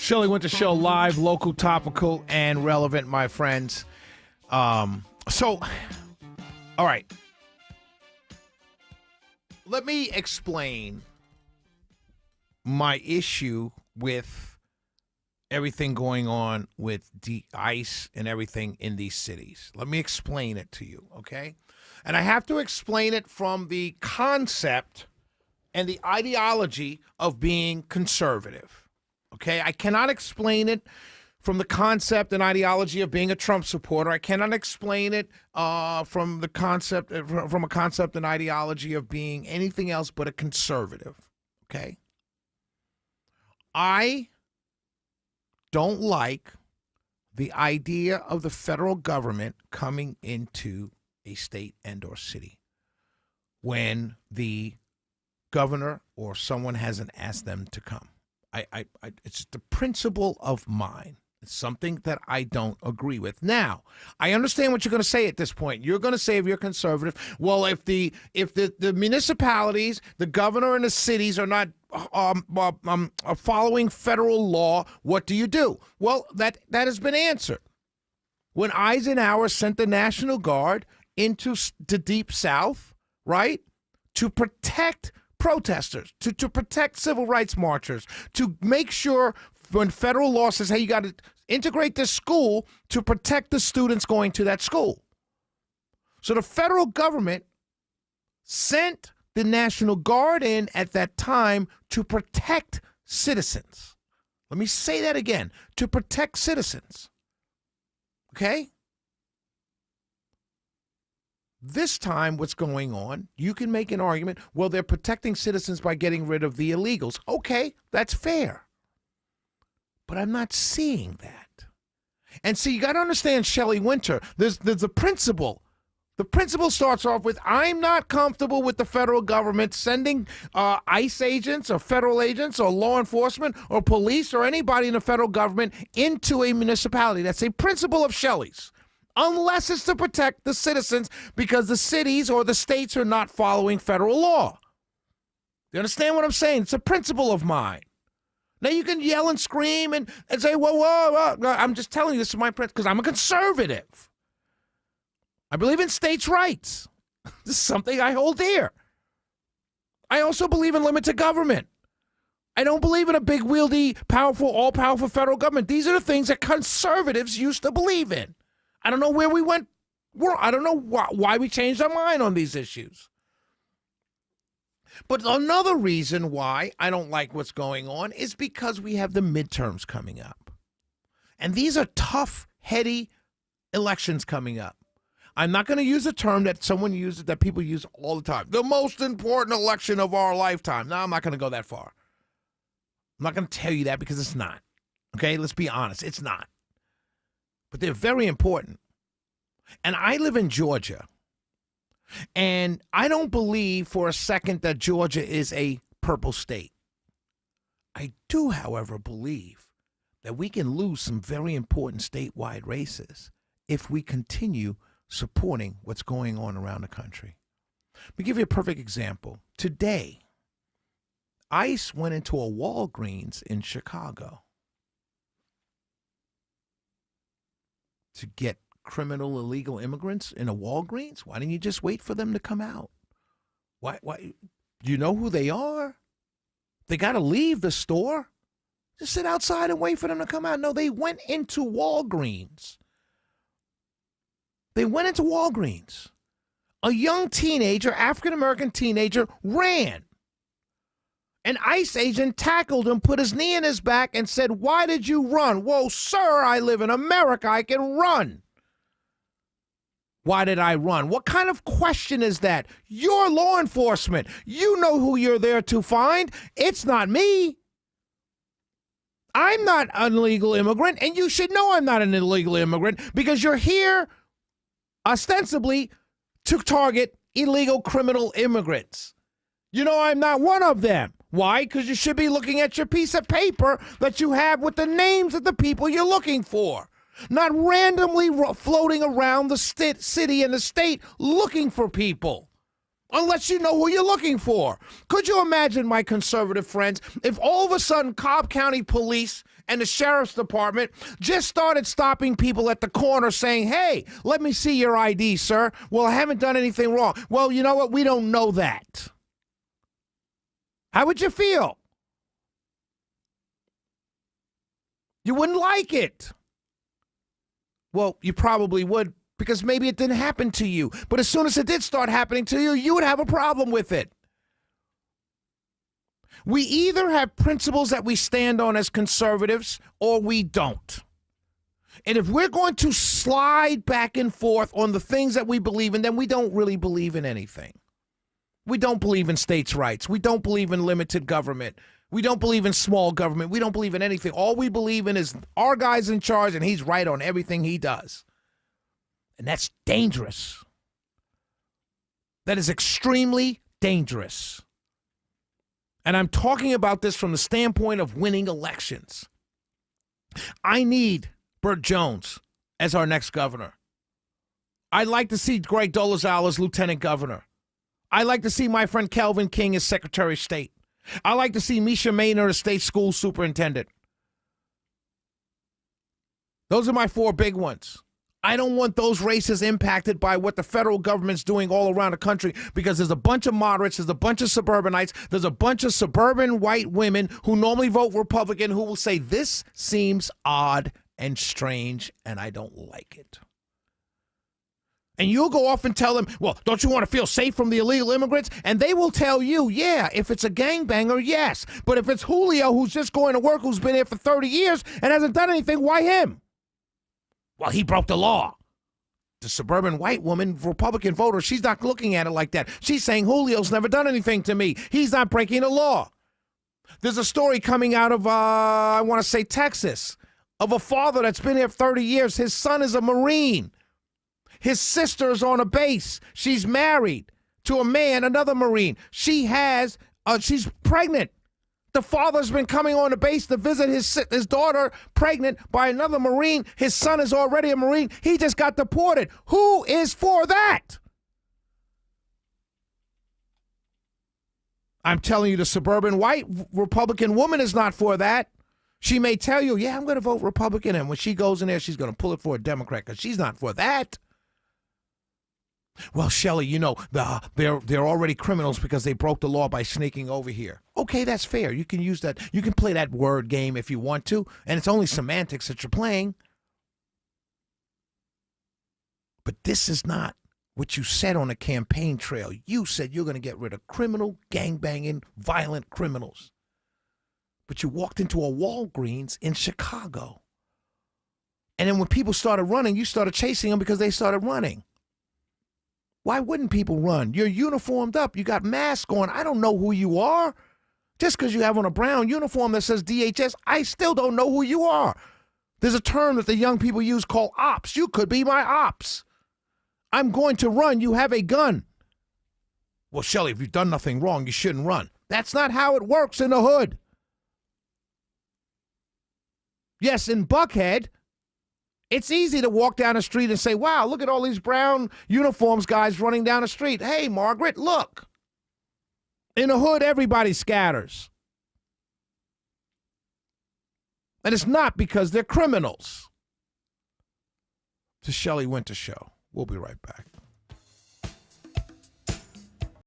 Shirley Winter Show live, local, topical, and relevant, my friends. All right. Let me explain my issue with everything going on with ICE and everything in these cities. Let me explain it to you, okay? And I have to explain it from the concept and the ideology of being conservative. Okay, I cannot explain it from the concept and ideology of being a Trump supporter. I cannot explain it from a concept and ideology of being anything else but a conservative. Okay, I don't like the idea of the federal government coming into a state and or city when the governor or someone hasn't asked them to come. It's the principle of mine. It's something that I don't agree with. Now, I understand what you're going to say at this point. You're going to say, if you're conservative, well, if the municipalities, the governor and the cities are not following federal law, what do you do? Well, that has been answered. When Eisenhower sent the National Guard into the Deep South, right, to protect protesters, to protect civil rights marchers, to make sure when federal law says, hey, you got to integrate this school to protect the students going to that school. So the federal government sent the National Guard in at that time to protect citizens. Let me say that again, to protect citizens. Okay? This time, what's going on, you can make an argument, well, they're protecting citizens by getting rid of the illegals. Okay, that's fair. But I'm not seeing that. And see, you got to understand, Shelley Winter, there's a principle. The principle starts off with, I'm not comfortable with the federal government sending ICE agents or federal agents or law enforcement or police or anybody in the federal government into a municipality. That's a principle of Shelley's. Unless it's to protect the citizens because the cities or the states are not following federal law. You understand what I'm saying? It's a principle of mine. Now you can yell and scream and say, whoa. I'm just telling you this is my principle because I'm a conservative. I believe in states' rights. This is something I hold dear. I also believe in limited government. I don't believe in a big, wieldy, powerful, all-powerful federal government. These are the things that conservatives used to believe in. I don't know where we went. I don't know why we changed our mind on these issues. But another reason why I don't like what's going on is because we have the midterms coming up. And these are tough, heady elections coming up. I'm not going to use a term that that people use all the time. The most important election of our lifetime. No, I'm not going to go that far. I'm not going to tell you that because it's not. Okay, let's be honest. It's not. But they're very important. And I live in Georgia. And I don't believe for a second that Georgia is a purple state. I do, however, believe that we can lose some very important statewide races if we continue supporting what's going on around the country. Let me give you a perfect example. Today, ICE went into a Walgreens in Chicago to get criminal illegal immigrants in a Walgreens? Why didn't you just wait for them to come out? Why do you know who they are? They got to leave the store. Just sit outside and wait for them to come out. No, they went into Walgreens. They went into Walgreens. A young teenager, African-American teenager, ran. An ICE agent tackled him, put his knee in his back, and said, why did you run? Whoa, sir, I live in America. I can run. Why did I run? What kind of question is that? You're law enforcement. You know who you're there to find. It's not me. I'm not an illegal immigrant, and you should know I'm not an illegal immigrant because you're here ostensibly to target illegal criminal immigrants. You know I'm not one of them. Why? Because you should be looking at your piece of paper that you have with the names of the people you're looking for, not randomly floating around the city and the state looking for people, unless you know who you're looking for. Could you imagine, my conservative friends, if all of a sudden Cobb County Police and the sheriff's department just started stopping people at the corner saying, hey, let me see your ID, sir. Well, I haven't done anything wrong. Well, you know what? We don't know that. How would you feel? You wouldn't like it. Well, you probably would, because maybe it didn't happen to you. But as soon as it did start happening to you, you would have a problem with it. We either have principles that we stand on as conservatives or we don't. And if we're going to slide back and forth on the things that we believe in, then we don't really believe in anything. We don't believe in states' rights. We don't believe in limited government. We don't believe in small government. We don't believe in anything. All we believe in is our guy's in charge and he's right on everything he does. And that's dangerous. That is extremely dangerous. And I'm talking about this from the standpoint of winning elections. I need Burt Jones as our next governor. I'd like to see Greg Dolezal as lieutenant governor. I'd like to see my friend Kelvin King as Secretary of State. I'd like to see Misha Maynard as state school superintendent. Those are my four big ones. I don't want those races impacted by what the federal government's doing all around the country, because there's a bunch of moderates, there's a bunch of suburbanites, there's a bunch of suburban white women who normally vote Republican who will say, this seems odd and strange, and I don't like it. And you'll go off and tell them, well, don't you want to feel safe from the illegal immigrants? And they will tell you, yeah, if it's a gangbanger, yes. But if it's Julio who's just going to work, who's been here for 30 years and hasn't done anything, why him? Well, he broke the law. The suburban white woman, Republican voter, she's not looking at it like that. She's saying Julio's never done anything to me. He's not breaking the law. There's a story coming out of, I want to say Texas, of a father that's been here 30 years. His son is a Marine. His sister's on a base. She's married to a man, another Marine. She's pregnant. The father's been coming on the base to visit his daughter, pregnant by another Marine. His son is already a Marine. He just got deported. Who is for that? I'm telling you, the suburban white Republican woman is not for that. She may tell you, yeah, I'm going to vote Republican, and when she goes in there, she's going to pull it for a Democrat because she's not for that. Well, Shelley, you know, they're already criminals because they broke the law by sneaking over here. Okay, that's fair. You can use that. You can play that word game if you want to, and it's only semantics that you're playing. But this is not what you said on the campaign trail. You said you're going to get rid of criminal, gangbanging, violent criminals. But you walked into a Walgreens in Chicago. And then when people started running, you started chasing them because they started running. Why wouldn't people run? You're uniformed up. You got masks on. I don't know who you are. Just because you have on a brown uniform that says DHS, I still don't know who you are. There's a term that the young people use called ops. You could be my ops. I'm going to run. You have a gun. Well, Shelley, if you've done nothing wrong, you shouldn't run. That's not how it works in the hood. Yes, in Buckhead, it's easy to walk down the street and say, wow, look at all these brown uniforms guys running down the street. Hey, Margaret, look. In the hood, everybody scatters. And it's not because they're criminals. The Shelley Winter Show. We'll be right back.